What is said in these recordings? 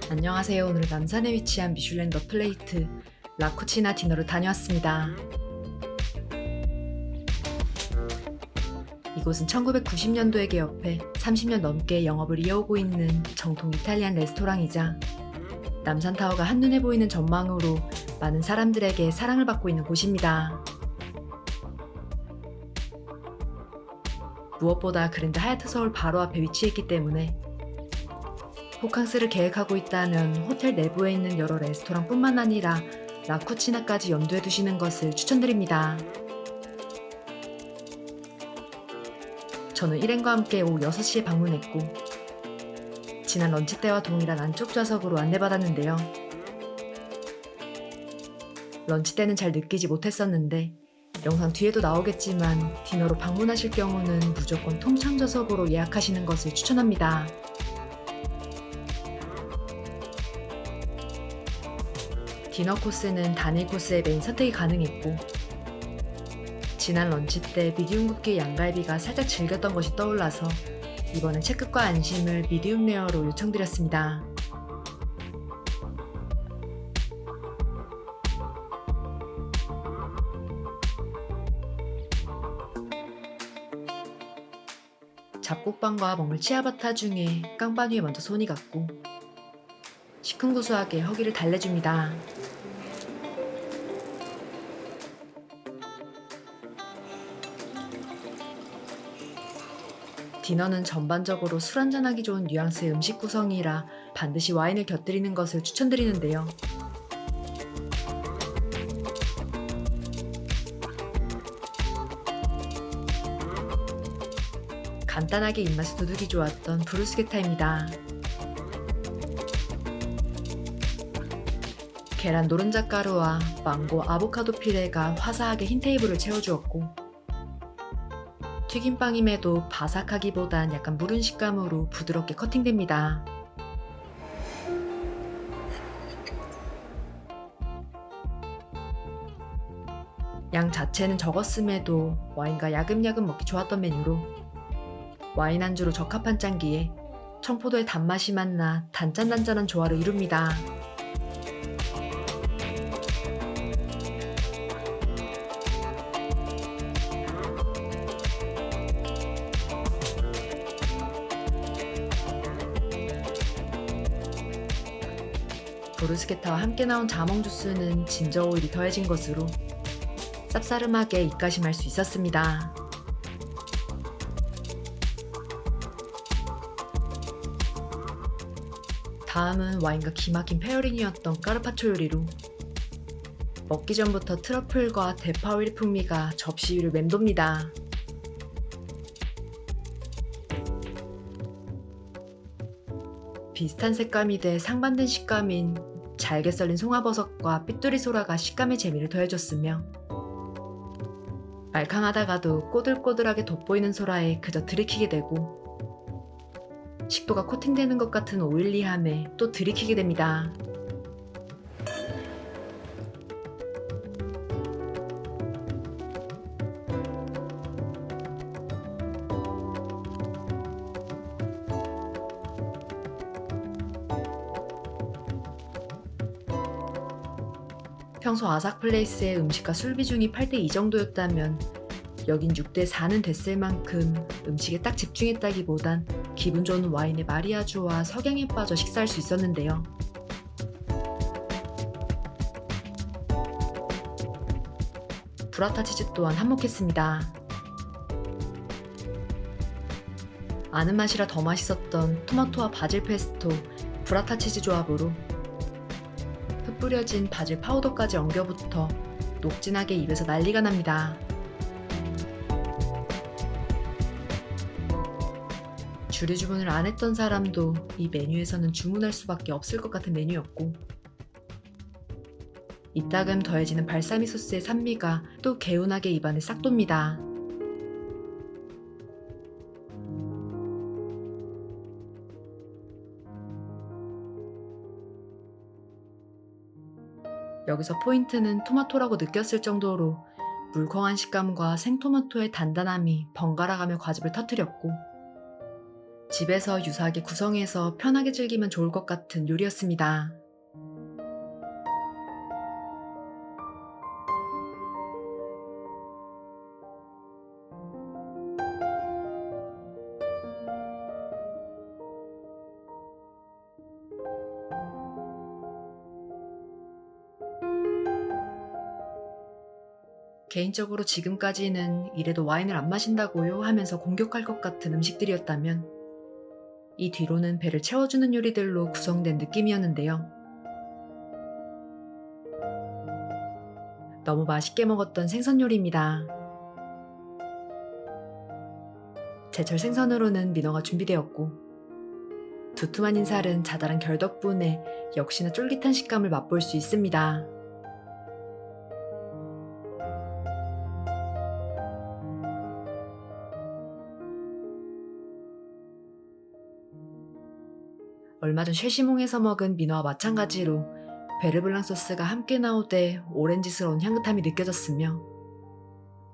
안녕하세요. 오늘은 남산에 위치한 미슐랭 더 플레이트 라쿠치나 디너를 다녀왔습니다. 이곳은 1990년도에 개업해 30년 넘게 영업을 이어오고 있는 정통 이탈리안 레스토랑이자 남산타워가 한눈에 보이는 전망으로 많은 사람들에게 사랑을 받고 있는 곳입니다. 무엇보다 그랜드 하얏트 서울 바로 앞에 위치했기 때문에 호캉스를 계획하고 있다면 호텔 내부에 있는 여러 레스토랑뿐만 아니라 라쿠치나까지 염두에 두시는 것을 추천드립니다. 저는 일행과 함께 오후 6시에 방문했고 지난 런치 때와 동일한 안쪽 좌석으로 안내받았는데요. 런치 때는 잘 느끼지 못했었는데 영상 뒤에도 나오겠지만 디너로 방문하실 경우는 무조건 통창 좌석으로 예약하시는 것을 추천합니다. 디너 코스는 단일 코스의 메인 선택이 가능했고 지난 런치 때 미디움 굽기의 양갈비가 살짝 질겼던 것이 떠올라서 이번엔 채끝과 안심을 미디움 레어로 요청드렸습니다. 잡곡빵과 먹물 치아바타 중에 깡반 위에 먼저 손이 갔고 시큰구수하게 허기를 달래줍니다. 디너는 전반적으로 술 한잔하기 좋은 뉘앙스의 음식 구성이라 반드시 와인을 곁들이는 것을 추천드리는데요. 간단하게 입맛을 돋우기 좋았던 브루스게타입니다. 계란 노른자 가루와 망고 아보카도 피레가 화사하게 흰 테이블을 채워주었고 튀김빵임에도 바삭하기보단 약간 무른 식감으로 부드럽게 커팅됩니다. 양 자체는 적었음에도 와인과 야금야금 먹기 좋았던 메뉴로 와인 안주로 적합한 짠기에 청포도의 단맛이 만나 단짠단짠한 조화를 이룹니다. 브루스케타와 함께 나온 자몽 주스는 진저 오일이 더해진 것으로 쌉싸름하게 입가심할 수 있었습니다. 다음은 와인과 기막힌 페어링이었던 까르파초 요리로 먹기 전부터 트러플과 대파 오일 풍미가 접시 위를 맴돕니다. 비슷한 색감이 돼 상반된 식감인 잘게 썰린 송화버섯과 삐뚤이 소라가 식감의 재미를 더해줬으며 말캉하다가도 꼬들꼬들하게 돋보이는 소라에 그저 들이키게 되고 식도가 코팅되는 것 같은 오일리함에 또 들이키게 됩니다. 평소 아삭플레이스의 음식과 술 비중이 8대2 정도였다면 여긴 6대4는 됐을 만큼 음식에 딱 집중했다기보단 기분 좋은 와인의 마리아주와 석양에 빠져 식사할 수 있었는데요. 브라타 치즈 또한 한몫했습니다. 아는 맛이라 더 맛있었던 토마토와 바질 페스토, 브라타 치즈 조합으로 흙 뿌려진 바질 파우더까지 엉겨붙어 녹진하게 입에서 난리가 납니다. 주류 주문을 안 했던 사람도 이 메뉴에서는 주문할 수밖에 없을 것 같은 메뉴였고 이따금 더해지는 발사미 소스의 산미가 또 개운하게 입안에 싹 돕니다. 여기서 포인트는 토마토라고 느꼈을 정도로 물컹한 식감과 생토마토의 단단함이 번갈아가며 과즙을 터뜨렸고 집에서 유사하게 구성해서 편하게 즐기면 좋을 것 같은 요리였습니다. 개인적으로 지금까지는 이래도 와인을 안 마신다고요 하면서 공격할 것 같은 음식들이었다면 이 뒤로는 배를 채워주는 요리들로 구성된 느낌이었는데요. 너무 맛있게 먹었던 생선 요리입니다. 제철 생선으로는 민어가 준비되었고 두툼한 인살은 자잘한 결 덕분에 역시나 쫄깃한 식감을 맛볼 수 있습니다. 얼마 전 쉐시몽에서 먹은 민어와 마찬가지로 베르블랑 소스가 함께 나오되 오렌지스러운 향긋함이 느껴졌으며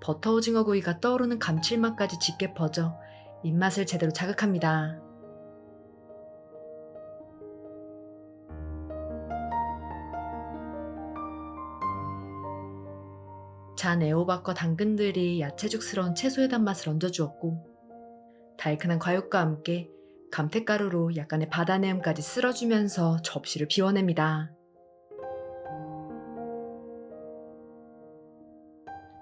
버터 오징어 구이가 떠오르는 감칠맛까지 짙게 퍼져 입맛을 제대로 자극합니다. 잔 애호박과 당근들이 야채죽스러운 채소의 단맛을 얹어주었고 달큰한 과육과 함께 감태가루로 약간의 바다 내음까지 쓸어주면서 접시를 비워냅니다.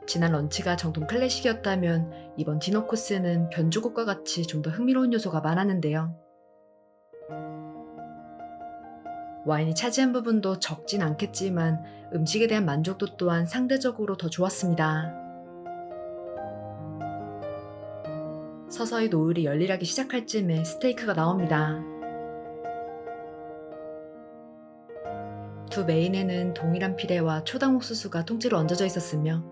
지난 런치가 정통 클래식이었다면 이번 디너 코스는 변주곡과 같이 좀 더 흥미로운 요소가 많았는데요. 와인이 차지한 부분도 적진 않겠지만 음식에 대한 만족도 또한 상대적으로 더 좋았습니다. 서서히 노을이 열일하기 시작할 즈음에 스테이크가 나옵니다. 두 메인에는 동일한 피레와 초당 옥수수가 통째로 얹어져 있었으며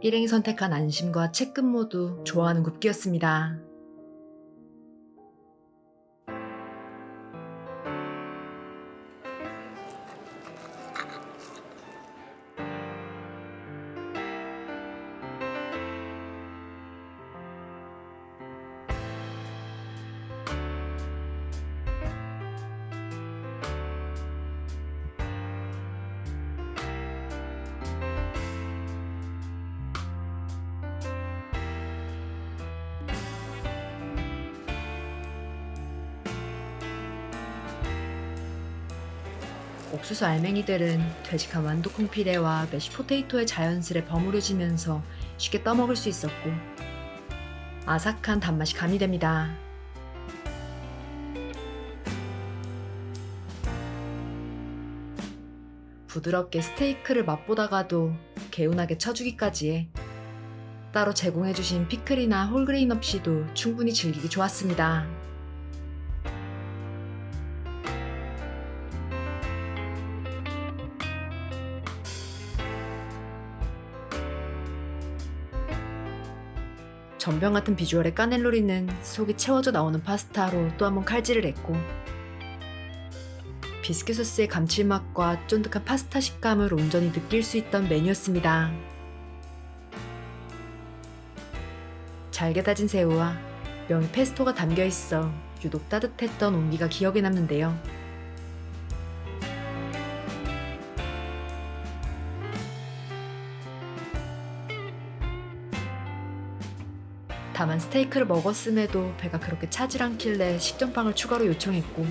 일행이 선택한 안심과 채끝 모두 좋아하는 굽기였습니다. 옥수수 알맹이들은 되직한 완두콩 피레와 메쉬포테이토의 자연스레 버무려지면서 쉽게 떠먹을 수 있었고 아삭한 단맛이 가미됩니다. 부드럽게 스테이크를 맛보다가도 개운하게 쳐주기까지 해 따로 제공해주신 피클이나 홀그레인 없이도 충분히 즐기기 좋았습니다. 전병 같은 비주얼의 까넬로리는 속이 채워져 나오는 파스타로 또 한번 칼질을 했고 비스켓 소스의 감칠맛과 쫀득한 파스타 식감을 온전히 느낄 수 있던 메뉴였습니다. 잘게 다진 새우와 명이 페스토가 담겨있어 유독 따뜻했던 온기가 기억에 남는데요. 다만 스테이크를 먹었음에도 배가 그렇게 차질 않길래 식전빵을 추가로 요청했고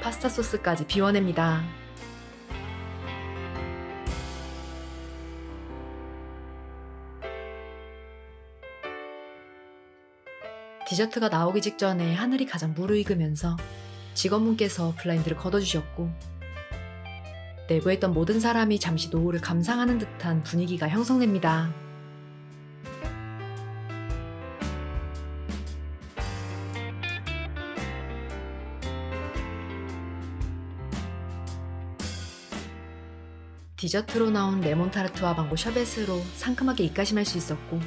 파스타 소스까지 비워냅니다. 디저트가 나오기 직전에 하늘이 가장 무르익으면서 직원분께서 블라인드를 걷어주셨고 내부에 있던 모든 사람이 잠시 노을을 감상하는 듯한 분위기가 형성됩니다. 디저트로 나온 레몬타르트와 망고 셔벳으로 상큼하게 입가심할 수 있었고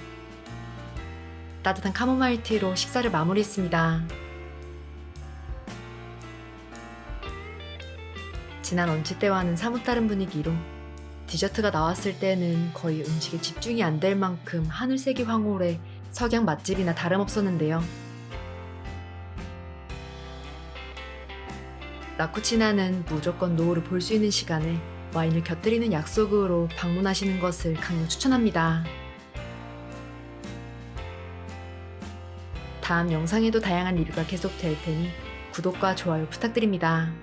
따뜻한 카모마일 티로 식사를 마무리했습니다. 지난 언치 때와는 사뭇 다른 분위기로 디저트가 나왔을 때는 거의 음식에 집중이 안 될 만큼 하늘색이 황홀해 석양 맛집이나 다름없었는데요. 라쿠치나는 무조건 노을을 볼 수 있는 시간에 와인을 곁들이는 약속으로 방문하시는 것을 강력 추천합니다. 다음 영상에도 다양한 리뷰가 계속될 테니 구독과 좋아요 부탁드립니다.